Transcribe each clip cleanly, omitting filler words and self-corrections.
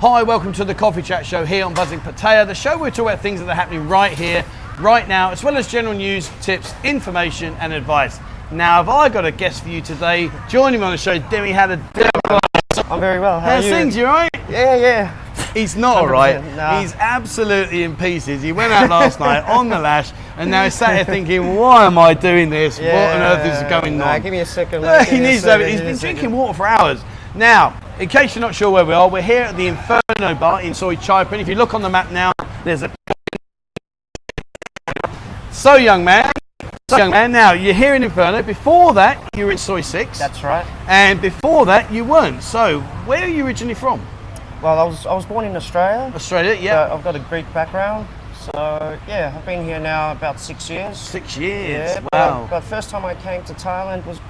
Hi, welcome to the Coffee Chat Show here on Buzzing Pattaya, the show where we talk about things that are happening right here, right now, as well as general news, tips, information and advice. Now, have I got a guest for you today? Joining me on the show, Dimmi, how the devil? I'm very well. How are you? How's things? You alright? Yeah. He's not alright. Nah. He's absolutely in pieces. He went out last night on the lash and now he's sat here thinking, why am I doing this? What on earth is going on? Give me a second. He needs to. He's been drinking water for hours. Now, in case you're not sure where we are, we're here at the Inferno Bar in Soy Chaipan. If you look on the map now, there's a... So young man, now you're here in Inferno. Before that, you were in Soy 6. That's right. And before that, you weren't. So, where are you originally from? Well, I was born in Australia. Australia, yeah. I've got a Greek background. So, yeah, I've been here now about 6 years. 6 years, yeah, wow. But first time I came to Thailand was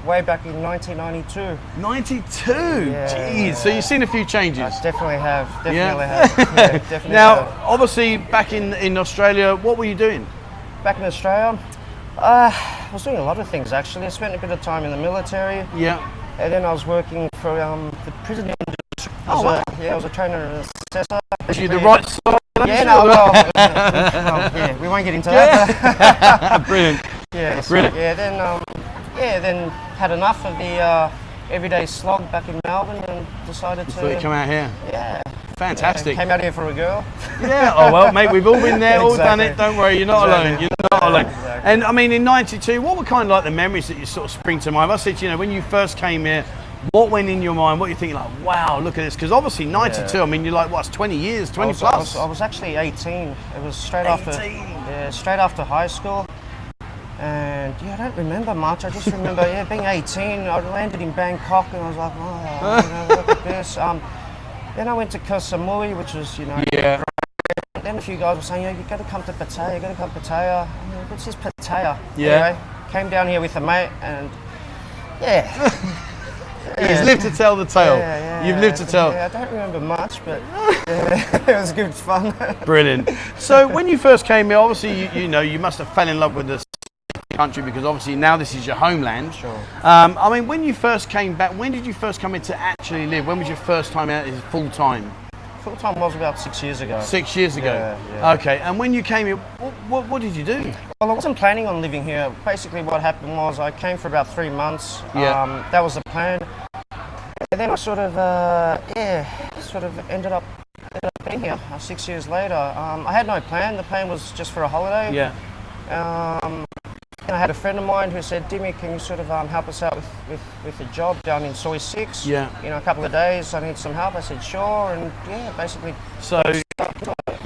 way back in 1992. 92? Yeah. Jeez, so you've seen a few changes. I definitely have, Now, obviously, back in Australia, what were you doing? Back in Australia, I was doing a lot of things actually. I spent a bit of time in the military. Yeah. And then I was working for the prison industry. I was a trainer and assessor. Is you the right side? Yeah, no, well, we won't get into that. Brilliant. Yeah, so, brilliant. Then had enough of the everyday slog back in Melbourne and decided to... So you come out here? Yeah. Fantastic. Came out here for a girl. Yeah, oh well, mate, we've all been there, all done Exactly. it, don't worry, you're not alone, you're not alone. Exactly. And I mean, in 92, what were kind of like the memories that you sort of spring to mind? I said, you know, when you first came here, what went in your mind? What are you thinking like, wow, look at this? Because obviously 92, I mean, you're like, what's 20 years, 20 plus? I was actually 18. It was straight 18. straight after high school. And I don't remember much. I just remember being 18. I landed in Bangkok and I was like, look at this. Then I went to Koh Samui, which was, Yeah. great. Then a few guys were saying, you got to come to Pattaya, you got to come to Pattaya. I'm like, what's this Pattaya? Yeah. Anyway, came down here with a mate and He's lived to tell the tale. You've lived to tell. Yeah, I don't remember much, but it was good fun. Brilliant. So when you first came here, obviously, you must have fell in love with this country because obviously now this is your homeland. Sure. I mean, when you first came back, when did you first come in to actually live? When was your first time out full time? Full time was about 6 years ago. 6 years ago. Yeah. Okay. And when you came here, what did you do? Well, I wasn't planning on living here. Basically, what happened was I came for about 3 months. Yeah. That was the plan. And then I sort of ended up being here 6 years later. I had no plan. The plan was just for a holiday. Yeah. And I had a friend of mine who said, Dimmi, can you sort of help us out with a job down in Soy 6? Yeah. A couple of days, I need some help. I said, sure. And basically. So,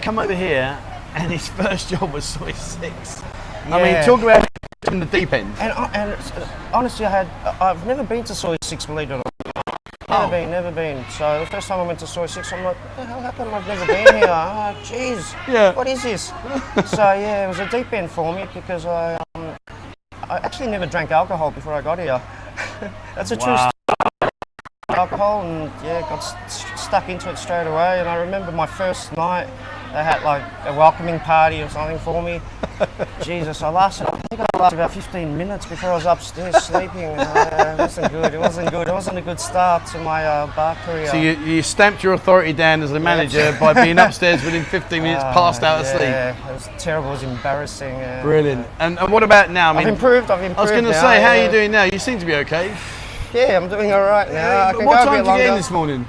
come over here, and his first job was Soy 6. Yeah. I mean, talk about in the deep end. And honestly, I've never been to Soy 6, believe it or not. Never been. So the first time I went to Soy 6, I'm like, what the hell, how come I've never been here? Oh, jeez. Yeah. What is this? So it was a deep end for me because I actually never drank alcohol before I got here. That's a true story. Alcohol and got stuck into it straight away. And I remember my first night, they had like a welcoming party or something for me. Jesus, I think I lasted about 15 minutes before I was upstairs sleeping. It wasn't good. It wasn't a good start to my bar career. So you stamped your authority down as a manager by being upstairs within 15 minutes, passed out asleep. Yeah, it was terrible. It was embarrassing. Brilliant. And what about now? I mean, I've improved. I was going to say, how are you doing now? You seem to be okay. Yeah, I'm doing all right now. I can what go time a did bit you get in longer. this morning?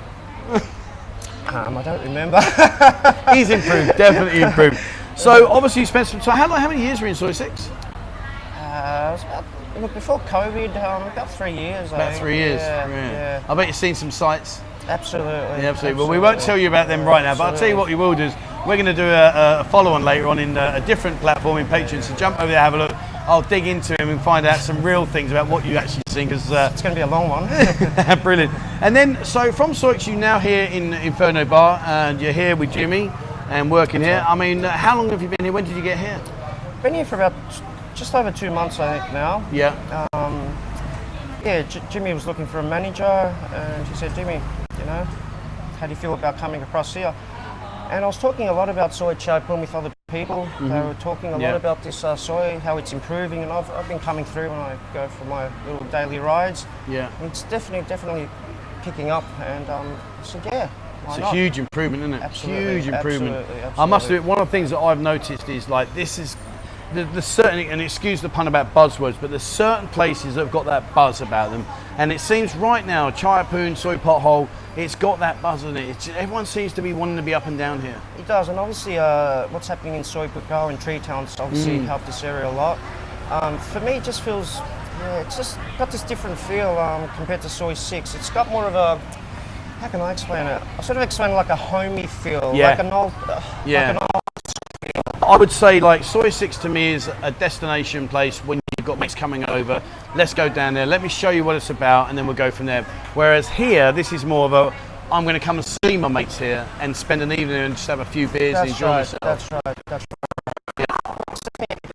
I don't remember. He's improved, definitely improved. So obviously you spent some time. How many years were you in Soy 6? It was about before COVID. About 3 years. About 3 years. Yeah. I bet you've seen some sights. Absolutely. Yeah, absolutely. Well, we won't tell you about them right now, but I'll tell you what you will do is we're going to do a follow-on later on in a different platform in Patreon. So jump over there, have a look. I'll dig into him and find out some real things about what you actually seen because it's going to be a long one. Brilliant. And then, so from Soy 6, you now here in Inferno Bar, and you're here with Dimmi and working here. I mean, how long have you been here? When did you get here? Been here for about just over 2 months, I think now. Yeah. Jimmy was looking for a manager, and he said, Dimmi, how do you feel about coming across here? And I was talking a lot about Soy Chaipan with other people. They were talking a lot about this soy, how it's improving, and I've been coming through when I go for my little daily rides. Yeah. It's definitely picking up, and I said, It's a huge improvement, isn't it? Absolutely, Huge improvement. absolutely. I must admit, one of the things that I've noticed is like this is there's certain, and excuse the pun about buzzwords, but there's certain places that have got that buzz about them, and it seems right now Chai Poon Soy Pothole, it's got that buzz in it. Everyone seems to be wanting to be up and down here. It does, and obviously what's happening in Soy Pukao and Tree Towns obviously helped this area a lot. For me, it just feels, it's just got this different feel compared to Soy 6. It's got more of a, how can I explain it? I sort of explain it like a homey feel, like an old, I would say like Soy 6 to me is a destination place when you've got mates coming over. Let's go down there, let me show you what it's about, and then we'll go from there. Whereas here, this is more of a, I'm going to come and see my mates here and spend an evening and just have a few beers and enjoy myself. That's right.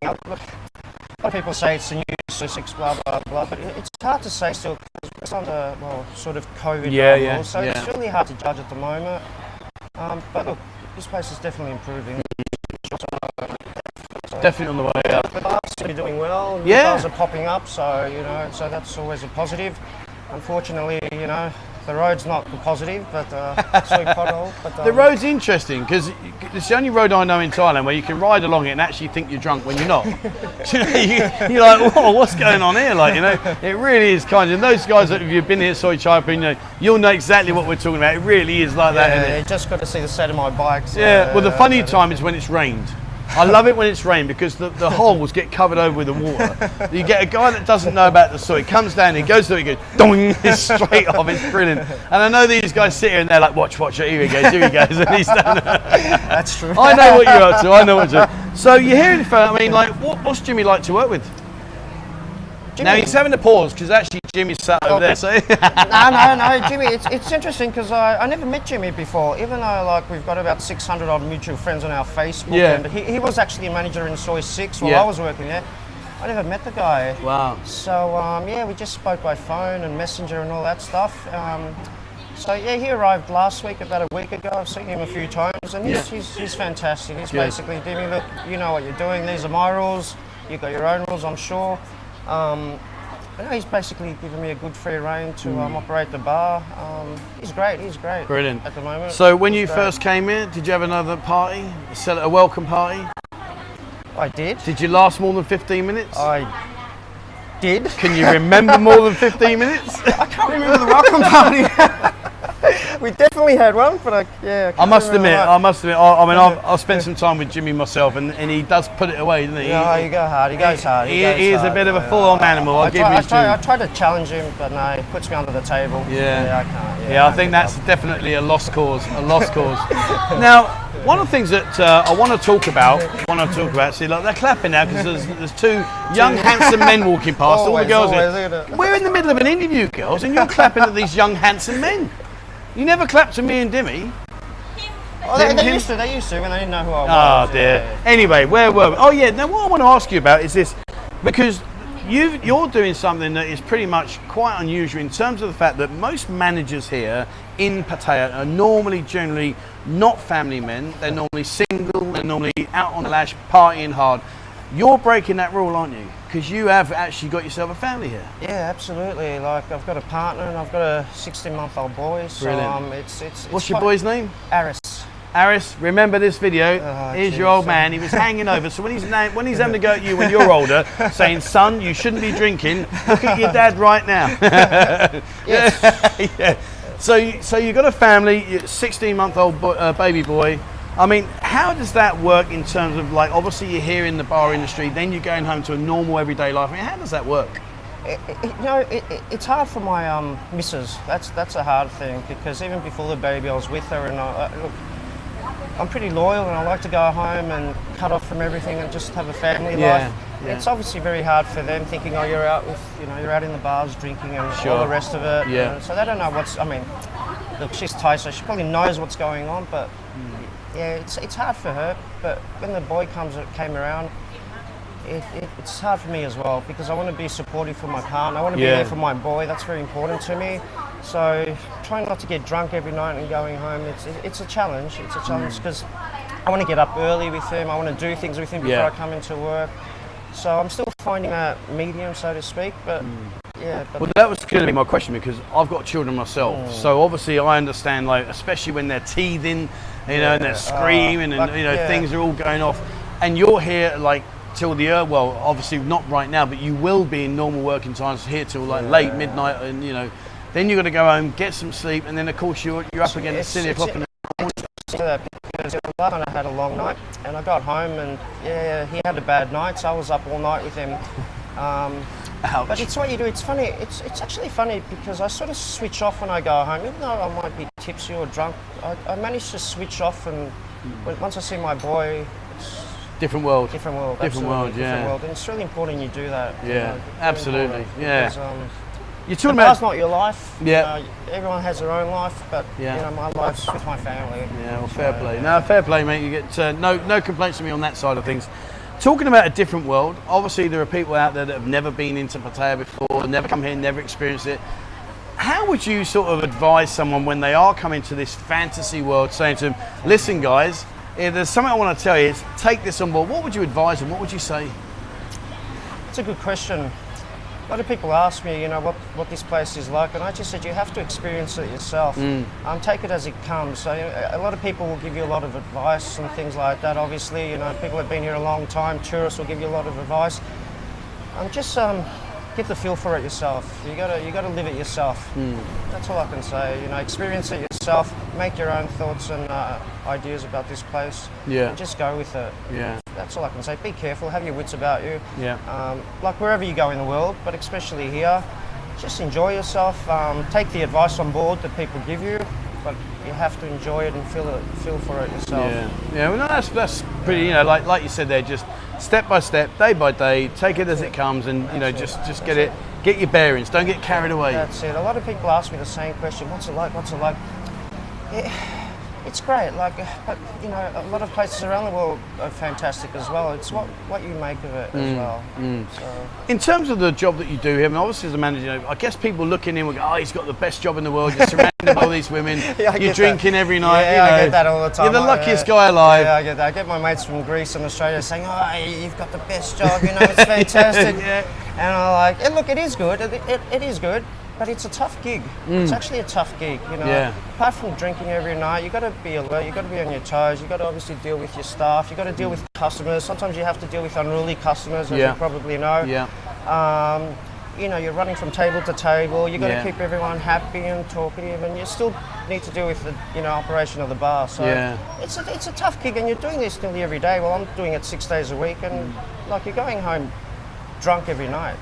Yeah. Look, a lot of people say it's the new Soy 6, blah, blah, blah, but it's hard to say still because it's under, well, sort of COVID so it's really hard to judge at the moment. But look, this place is definitely improving. Definitely on the way up. The bars are doing well, the bars are popping up, so, you know, so that's always a positive. Unfortunately, you know, the road's not positive, but Soy Pothole. The road's interesting because it's the only road I know in Thailand where you can ride along it and actually think you're drunk when you're not. You're like, whoa, what's going on here? Like, you know, it really is kind of. And those guys that if you've been here, Soy Chai Poon, you know, you'll know exactly what we're talking about. It really is like that. Isn't it? You just got to see the set of my bikes. Well, the funny time is when it's rained. I love it when it's rained because the holes get covered over with the water. You get a guy that doesn't know about the soy, comes down, he goes through it, he goes, dong, it's straight off, it's brilliant. And I know these guys sit here and they're like, watch, here he goes, and he's done it. That's true. I know what you're up to, I know what you're up to. So you're here in Inferno, I mean, like, what's Jimmy like to work with? Jimmy. Now he's having to pause because actually Jimmy's sat over there. So no, Jimmy. It's interesting because I never met Jimmy before. Even though like we've got about 600 odd mutual friends on our Facebook. And he was actually a manager in Soy 6 while I was working there. I never met the guy. Wow. So we just spoke by phone and messenger and all that stuff. So he arrived last week, about a week ago. I've seen him a few times, and he's fantastic. He's basically, Dimmi, look, you know what you're doing. These are my rules. You've got your own rules, I'm sure. He's basically given me a good free rein to operate the bar. He's great. Brilliant. At the moment. So when you first came in, did you have another party? A welcome party? I did. Did you last more than 15 minutes? I did. Can you remember more than 15 minutes? I can't remember the welcome party. We definitely had one, but I must admit, I mean, I've spent some time with Jimmy myself, and he does put it away, doesn't he? No, he goes hard. He goes hard. He is a bit of a full-on animal. I try to challenge him, but no, he puts me under the table. Yeah, I can't. I think that's definitely a lost cause. Now, one of the things that I want to talk about, see, like they're clapping now because there's two young, handsome men walking past. All the girls here. We're in the middle of an interview, girls, and you're clapping at these young, handsome men. You never clapped to me and Dimmi. Oh, they used to when they didn't know who I was. Oh dear. Yeah. Anyway, where were we? Oh yeah, now what I want to ask you about is this, because you're doing something that is pretty much quite unusual in terms of the fact that most managers here in Pattaya are generally not family men, they're normally single, they're normally out on the lash, partying hard. You're breaking that rule, aren't you? Because you have actually got yourself a family here. Yeah, absolutely. Like I've got a partner and I've got a 16-month-old boy. So it's What's your boy's name? Aris, remember this video. Here's your old man. He was hanging over. So when he's having to go at you when you're older, saying, "Son, you shouldn't be drinking. Look at your dad right now." Yes. Yeah. So you've got a family, 16-month-old baby boy. I mean, how does that work in terms of, like, obviously you're here in the bar industry, then you're going home to a normal everyday life. I mean, how does that work? It's hard for my missus. That's a hard thing because even before the baby, I was with her, and look, I'm pretty loyal, and I like to go home and cut off from everything and just have a family life. Yeah. It's obviously very hard for them, thinking, oh, you're out in the bars drinking and all the rest of it. Yeah. So they don't know what's. I mean, look, she's Thai, so she probably knows what's going on, but. Yeah, it's hard for her, but when the boy came around, it's hard for me as well because I want to be supportive for my partner. I want to be there for my boy. That's very important to me. So trying not to get drunk every night and going home, it's a challenge. It's a challenge because I want to get up early with him. I want to do things with him before I come into work. So I'm still finding that medium, so to speak, but yeah. But Well, that was going to be my question because I've got children myself. So obviously I understand, like, especially when they're teething, you know, and they're screaming and, you know, things are all going off. And you're here, like, till well, obviously not right now, but you will be in normal working times here till, like, late midnight and, you know, then you've got to go home, get some sleep, and then, of course, you're up again at 6 o'clock in the because last night I had a long night and I got home and he had a bad night, so I was up all night with him. But it's what you do. It's funny. It's actually funny because I sort of switch off when I go home, even though I might be tipsy or drunk. I manage to switch off, and once I see my boy, it's different world. Different world. Different world. Yeah. Different world, and it's really important you do that. Yeah. You know, absolutely. Yeah. Because, you're talking that's about not your life. Yeah. Everyone has their own life, but you know, my life's with my family. Yeah, well, fair play. No, fair play, mate. You get no complaints from me on that side of things. Talking about a different world, obviously there are people out there that have never been into Pattaya before, never come here, never experienced it. How would you sort of advise someone when they are coming to this fantasy world, saying to them, listen guys, if there's something I want to tell you, is take this on board. What would you advise them? What would you say? It's a good question. A lot of people ask me, you know, what this place is like, and I just said you have to experience it yourself. Take it as it comes. So a lot of people will give you a lot of advice and things like that. Obviously, you know, people have been here a long time. Tourists will give you a lot of advice. Just get the feel for it yourself. You gotta live it yourself. That's all I can say. You know, experience it yourself. Make your own thoughts and ideas about this place. Yeah. And just go with it. Yeah. That's all I can say. Be careful. Have your wits about you. Yeah. Like wherever you go in the world, but especially here, just enjoy yourself. Take the advice on board that people give you, but you have to enjoy it and feel for it yourself. Yeah. Yeah. Well, no, that's pretty. You know, like you said there, just step by step, day by day, take it as it comes, and you know, just get your bearings. Don't get carried away. That's it. A lot of people ask me the same question. What's it like? What's it like? It's great. Like, but you know, a lot of places around the world are fantastic as well. It's what you make of it as well. So. In terms of the job that you do here, I mean, obviously as a manager, you know, I guess people looking in will go, oh, he's got the best job in the world. You're surrounded by all these women. You're drinking every night. Yeah, you know, I get that all the time. You're the luckiest guy alive. Yeah, I get that. I get my mates from Greece and Australia saying, oh, you've got the best job. You know, it's fantastic. And I'm like, and look, it is good. It is good. But it's a tough gig. It's actually a tough gig, you know. Apart from drinking every night, you got to be alert. You got to be on your toes. You got to obviously deal with your staff. You got to deal with customers. Sometimes you have to deal with unruly customers, as you probably know. You know, you're running from table to table. You got to keep everyone happy and talkative, and you still need to deal with the operation of the bar. So it's a tough gig, and you're doing this nearly every day. Well, I'm doing it 6 days a week, and like you're going home drunk every night.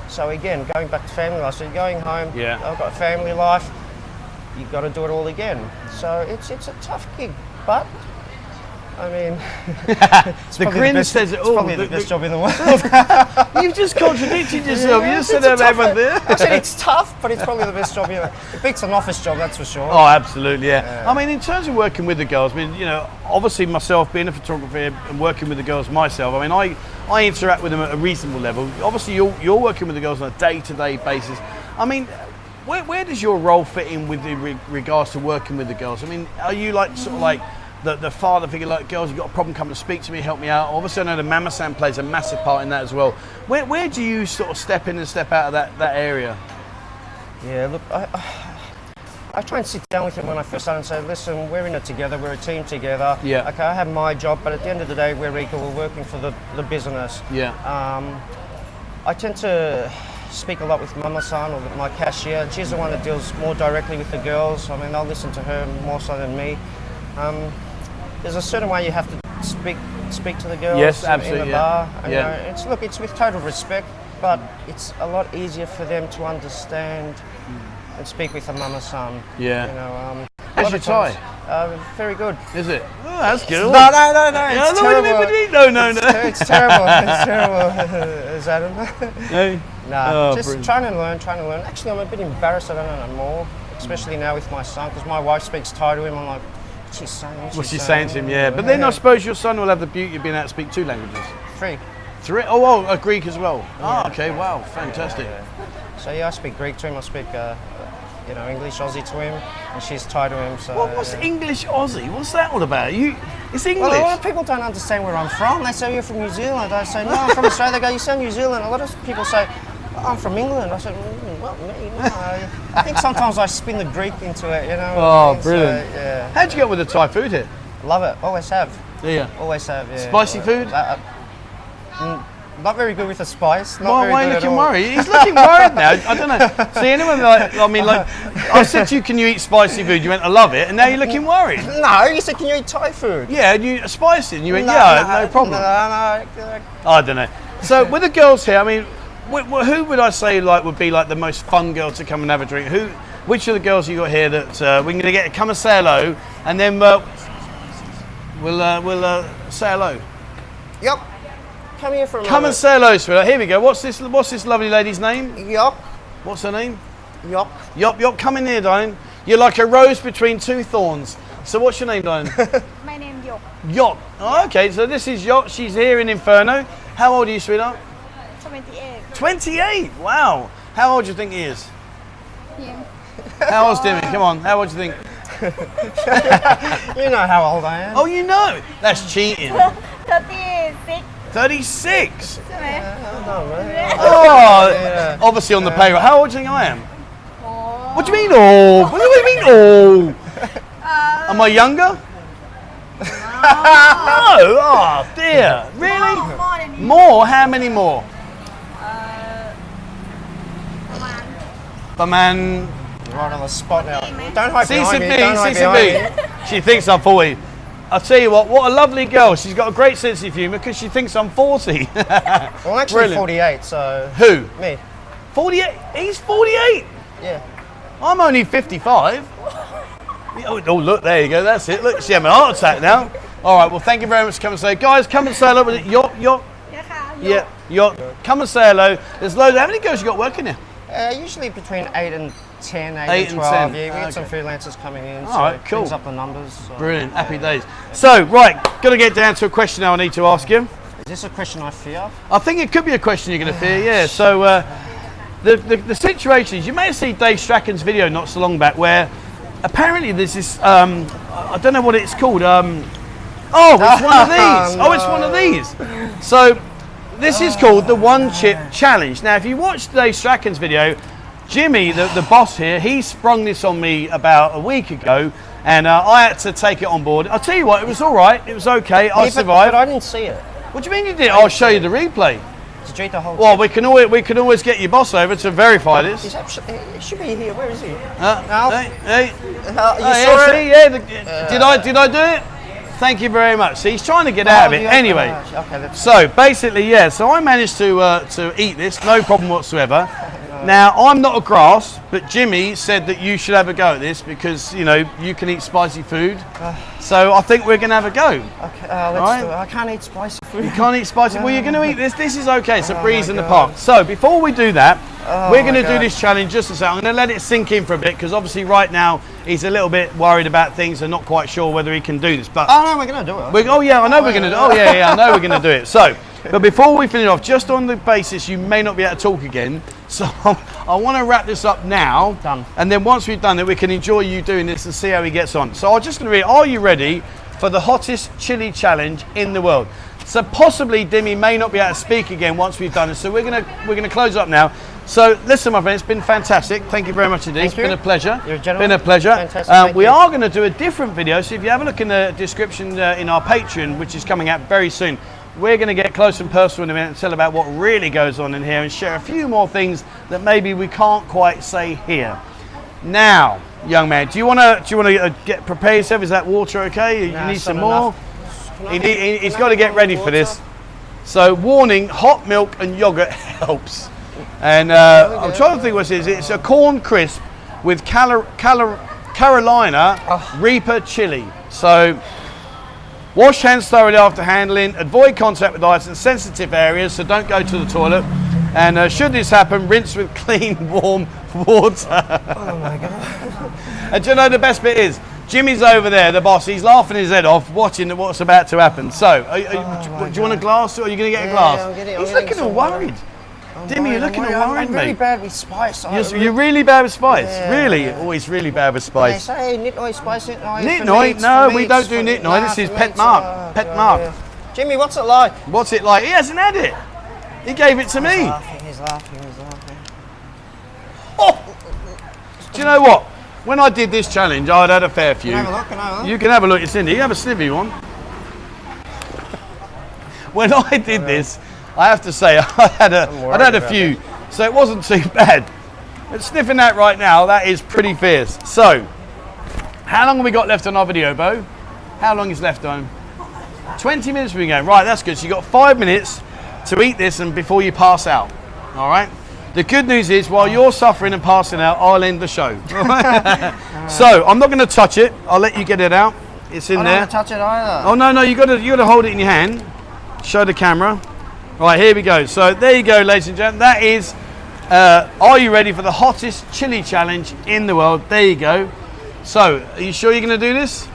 So again, going back to family life, so you're going home, I've got a family life, you've got to do it all again. So it's a tough gig, but I mean, the grin says it all. It's probably the best job in the world. You've just contradicted yourself. You just said everyone there. I said it's tough, but it's probably the best job. It beats an office job, that's for sure. Oh, absolutely, I mean, in terms of working with the girls, I mean, you know, obviously myself being a photographer and working with the girls myself, I mean, I interact with them at a reasonable level. Obviously, you're working with the girls on a day-to-day basis. I mean, where does your role fit in with regards to working with the girls? I mean, are you like sort of like the father figure, like, girls, you've got a problem, come to speak to me, help me out? Obviously, I know the Mama San plays a massive part in that as well. Where do you sort of step in and step out of that area? Yeah, look, I try and sit down with them when I first start and say, listen, we're in it together, we're a team together. Okay, I have my job, but at the end of the day, we're equal, we're working for the business. I tend to speak a lot with Mama San, or with my cashier, and she's the one that deals more directly with the girls. I mean, I'll listen to her more so than me. There's a certain way you have to speak to the girls in the bar. And, you know, it's with total respect, but it's a lot easier for them to understand and speak with a Mama San. You know, how's your Thai? Very good. Is it? Oh, that's good. No, it's terrible. No. It's terrible. It's terrible. Is that it? Just trying to learn. Actually, I'm a bit embarrassed I don't know more, especially now with my son, because my wife speaks Thai to him. I'm like, what's she saying? What's she saying to him? But then I suppose your son will have the beauty of being able to speak 2 languages. 3. 3? Oh, a Greek as well. Okay, wow, fantastic. So I speak Greek to him. I speak English Aussie to him, and she's Thai to him. So what's English Aussie? What's that all about? It's English. Well, a lot of people don't understand where I'm from. They say, you're from New Zealand. I say, no, I'm from Australia. They go, you sound New Zealand. A lot of people say, I'm from England. I said, well, me, no. I think sometimes I spin the Greek into it, you know. Oh, brilliant. So, yeah. How'd you get with the Thai food here? Love it. Always have. Yeah. Always have, yeah. Spicy food? Not very good with the spice. Not Why very are you good looking at all. worried? He's looking worried now. I don't know. See, anyone I said to you, can you eat spicy food? You went, I love it, and now you're looking worried. No, you said, can you eat Thai food? Yeah, and you spicy, and you went, no problem. No. I don't know. So with the girls here, I mean, who would I say would be the most fun girl to come and have a drink? Which of the girls you got here that we're going to get come and say hello, and then we'll say hello. Yup. Come here for a Come and say hello, sweetheart. Here we go. What's this lovely lady's name? Yup. What's her name? Yup. Yup. Come in here, darling. You're like a rose between two thorns. So what's your name, darling? My name is Yok. Yok. Oh, okay, so this is Yok. She's here in Inferno. How old are you, sweetheart? 28. 28. Wow. How old do you think he is? Him. How old's Dimmi? Come on. How old do you think? You know how old I am. Oh, you know. That's cheating. 36. 36. No, man. Oh, Yeah. obviously on the payroll. How old do you think I am? Oh. What do you mean, oh? What do you mean, oh? Am I younger? No. Oh, dear. Really? More than you. More? How many more? But man, Right on the spot now. Don't hide behind me. CCB, Don't hide behind me. CCB. She thinks I'm 40. I'll tell you what a lovely girl. She's got a great sense of humour because she thinks I'm 40. Well, I'm actually Brilliant. 48, so... Who? Me. 48? He's 48. Yeah. I'm only 55. Oh, look, there you go. That's it. Look, she's having a heart attack now. All right, well, thank you very much for coming and say. Guys, come and say hello. Yok. Yeah, Yok. Come and say hello. There's loads. How many girls you got working here? Usually between 8 and 10, 8 8 and and 12. 10. Yeah, we get some Okay. freelancers coming in, All so right, it cool. brings up the numbers. So, Brilliant. Happy days. So, right, got to get down to a question now I need to ask you. Is this a question I fear? I think it could be a question you're going to fear, yeah. So, the situation is, you may have seen Dave Strachan's video not so long back where apparently there's this, I don't know what it's called. Oh, it's one of these. No. Oh, it's one of these. So, this is called the One Chip Challenge. Now, if you watch Dave Strachan's video, Jimmy, the boss here, he sprung this on me about a week ago, and I had to take it on board. I'll tell you what, it was all right. It was okay. I survived. But I didn't see it. What do you mean you did? I'll show you the replay. Did you eat the whole Well, chip? we can always get your boss over to verify this. He's actually, he should be here. Where is he? Hey, hey. You Oh, saw yeah, it? see, yeah. Did I do it? Thank you very much. See, he's trying to get out of it. Yeah, Anyway, okay, that's so basically, yeah. So I managed to eat this, no problem whatsoever. Now I'm not a grass, but Jimmy said that you should have a go at this because you can eat spicy food. So I think we're gonna have a go. Okay, let's Right. do it. I can't eat spicy food. You can't eat spicy. Well, you're going to eat this. This is okay. It's a breeze my in the God. park. So before we do that, we're going to do God. this challenge just a second. I'm going to let it sink in for a bit because obviously right now he's a little bit worried about things and not quite sure whether he can do this. But Oh no, we're gonna do it. oh yeah, I know we're going to do. Oh yeah, I know we're going to do it. So, but before we finish off, just on the basis you may not be able to talk again, so I want to wrap this up now. Done. And then once we've done it, we can enjoy you doing this and see how he gets on. So I'm just going to read. Are you ready for the hottest chili challenge in the world? So possibly Dimmy may not be able to speak again once we've done it. So we're gonna close up now. So listen, my friends, it's been fantastic. Thank you very much indeed. It's you. been a pleasure. You're a gentleman. Been a pleasure. Fantastic, thank we you. are going to do a different video. So if you have a look in the description in our Patreon, which is coming out very soon, we're going to get close and personal in a minute and tell about what really goes on in here and share a few more things that maybe we can't quite say here. Now, young man, do you want to get prepare yourself? Is that water okay? Nah, you need it's some not more. He's got to get ready for this. So, warning: hot milk and yogurt helps. And I'm trying to think what it is. It's a corn crisp with Carolina Reaper chili. So, wash hands thoroughly after handling. Avoid contact with ice and sensitive areas. So don't go to the toilet. And should this happen, rinse with clean, warm water. Oh my god. And do you know the best bit is? Jimmy's over there, the boss. He's laughing his head off, watching what's about to happen. So, do you want a glass, or are you going to get a glass? He's looking all worried. Dimmy, you're looking all worried, I'm really mate. bad with spice. You're really bad with spice. Yeah, really? yeah. Oh, he's really bad with They spice. say nitnoy, spice nitnoy. Nitnoy? No, we don't do nitnoy. This is Pet Mark. Pet Mark. Jimmy, what's it like? What's it like? He hasn't had it. He gave it to me. He's laughing. Do you know what? When I did this challenge, I'd had a fair few. Can I have a look? Can I have a look? You can have a look at Cindy. You have a sniffy one. When I did this, I have to say, I'd had a few, so it wasn't too bad. But sniffing that right now, that is pretty fierce. So, how long have we got left on our video, Bo? How long is left on? 20 minutes we've been going. Right, that's good. So you've got 5 minutes to eat this and before you pass out. All right? The good news is, while you're suffering and passing out, I'll end the show. So, I'm not going to touch it. I'll let you get it out. It's in I don't there. want to touch it either. Oh, no, you got to hold it in your hand. Show the camera. Right, here we go. So, there you go, ladies and gentlemen. That is, are you ready for the hottest chili challenge in the world? There you go. So, are you sure you're going to do this?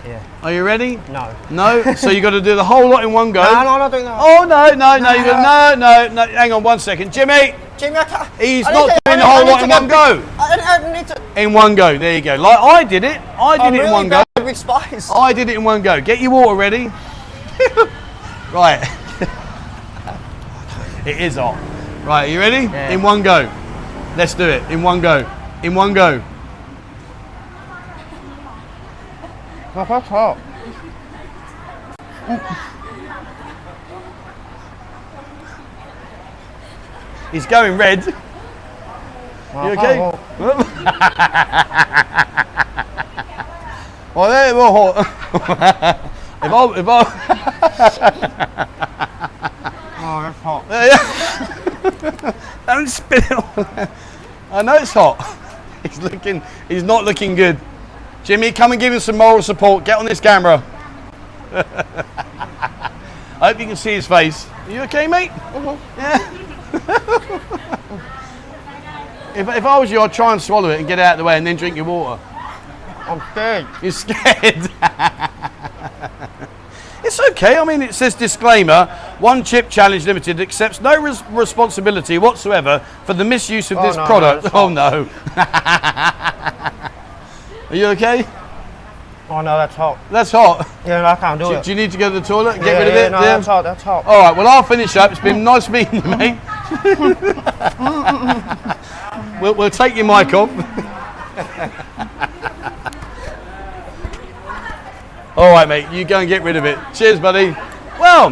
Yeah. Are you ready? No. No? So you got to do the whole lot in one go? No, I'm not doing that. Oh, no. Hang on 1 second. Jimmy, Jimmy, I can't. he's not doing the whole lot in one go. I need to. In one go, there you go. Like I did it. I did it in one go. With spice. I did it in one go. Get your water ready. Right. It is hot. Right, are you ready? Yeah. In one go. Let's do it. In one go. In one go. Oh, that's hot. He's going red. You okay? Well, there we go. if I Oh, that's hot. don't spit it all. I know it's hot. He's not looking good. Jimmy, come and give him some moral support. Get on this camera. I hope you can see his face. Are you okay, mate? Yeah. If I was you, I'd try and swallow it and get it out of the way and then drink your water. I'm scared. You're scared. It's okay. I mean, it says disclaimer, One Chip Challenge Limited accepts no responsibility whatsoever for the misuse of this product. No, oh, no. Are you okay? Oh no, that's hot. That's hot. Yeah, no, I can't do it. Do you need to go to the toilet and get Yeah, rid of yeah, it? no, that's hot. That's hot. All right, well, I'll finish up. It's been nice meeting you, mate. We'll take your mic off. All right, mate, you go and get rid of it. Cheers, buddy. Well,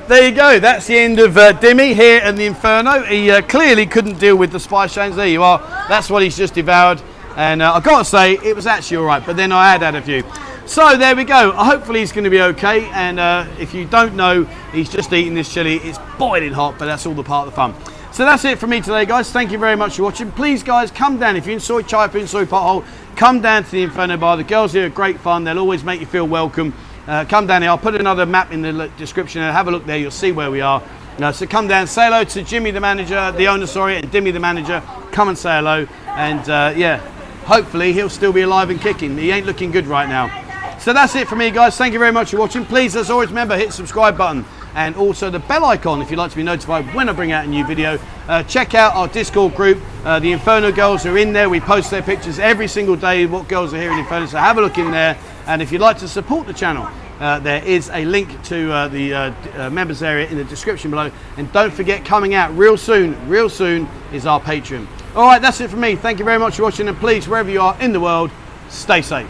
there you go. That's the end of Dimmi here in the Inferno. He clearly couldn't deal with the spice change. There you are. That's what he's just devoured. And I've got to say, it was actually all right, but then I had a few. So there we go. Hopefully he's going to be okay. And if you don't know, he's just eating this chili. It's boiling hot, but that's all the part of the fun. So that's it from me today, guys. Thank you very much for watching. Please, guys, come down. If you enjoy Chai Poo and Soy Pothole, come down to the Inferno Bar. The girls here are great fun. They'll always make you feel welcome. Come down here. I'll put another map in the description and have a look there. You'll see where we are. So come down, say hello to Jimmy, the manager, the owner, sorry, and Dimmi, the manager. Come and say hello. And yeah, hopefully he'll still be alive and kicking. He ain't looking good right now. So that's it for me, guys. Thank you very much for watching. Please, as always, remember, hit the subscribe button and also the bell icon if you'd like to be notified when I bring out a new video. Check out our Discord group. The Inferno girls are in there. We post their pictures every single day, what girls are here in Inferno, so have a look in there. And if you'd like to support the channel, there is a link to the members area in the description below. And don't forget, coming out real soon is our Patreon. All right, that's it from me. Thank you very much for watching, and please, wherever you are in the world, stay safe.